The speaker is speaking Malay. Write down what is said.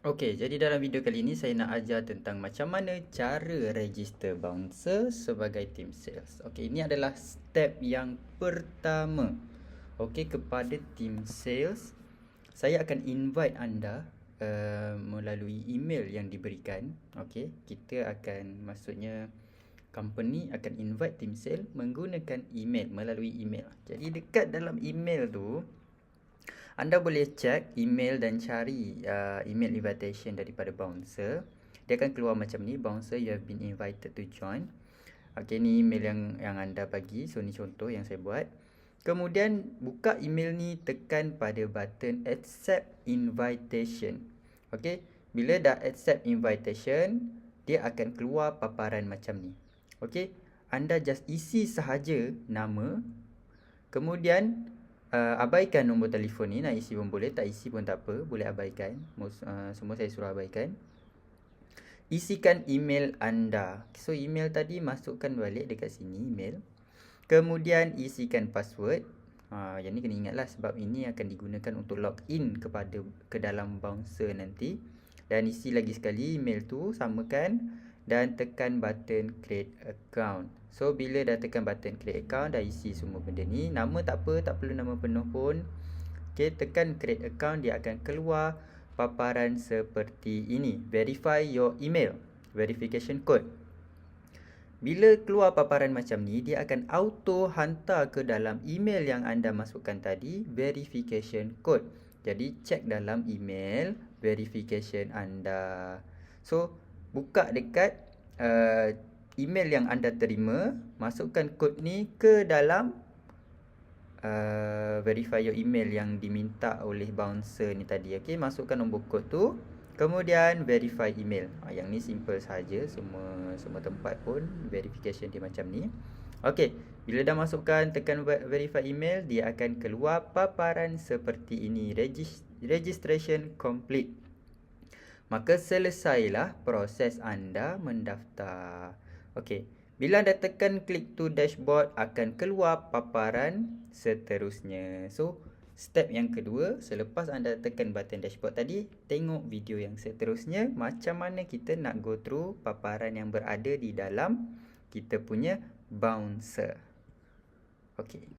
Okey, jadi dalam video kali ini saya nak ajar tentang macam mana cara register bouncer sebagai team sales. Okey, ini adalah step yang pertama. Okey, kepada team sales, saya akan invite anda melalui email yang diberikan. Okey, kita akan maksudnya company akan invite team sales menggunakan email, melalui email. Jadi dekat dalam email tu anda boleh cek email dan cari email invitation daripada bouncer. Dia akan keluar macam ni, bouncer you have been invited to join. Okey, ni email yang anda bagi. So ni contoh yang saya buat. Kemudian buka email ni, tekan pada button accept invitation. Okey, bila dah accept invitation, dia akan keluar paparan macam ni. Okey, anda just isi sahaja nama. Kemudian abaikan nombor telefon ni, nak isi pun boleh, tak isi pun tak apa, boleh abaikan. Semua saya suruh abaikan. Isikan email anda. So email tadi masukkan balik dekat sini email. Kemudian isikan password. Yang ni kena ingatlah sebab ini akan digunakan untuk login ke dalam bouncer nanti. Dan isi lagi sekali email tu, samakan dan tekan button create account. So bila dah tekan button create account, dah isi semua benda ni. Nama tak apa, tak perlu nama penuh pun. Okay, tekan create account, dia akan keluar paparan seperti ini. Verify your email, verification code. Bila keluar paparan macam ni, dia akan auto hantar ke dalam email yang anda masukkan tadi, verification code. Jadi cek dalam email verification anda. So buka dekat email yang anda terima, masukkan kod ni ke dalam verify your email yang diminta oleh bouncer ni tadi. Okey, masukkan nombor kod tu, kemudian verify email. Yang ni simple saja, semua tempat pun verification dia macam ni. Okey, bila dah masukkan, tekan verify email, dia akan keluar paparan seperti ini, registration complete. Maka selesailah proses anda mendaftar. Okey, bila anda tekan klik to dashboard, akan keluar paparan seterusnya. So step yang kedua, selepas anda tekan button dashboard tadi, tengok video yang seterusnya macam mana kita nak go through paparan yang berada di dalam kita punya bouncer. Okey.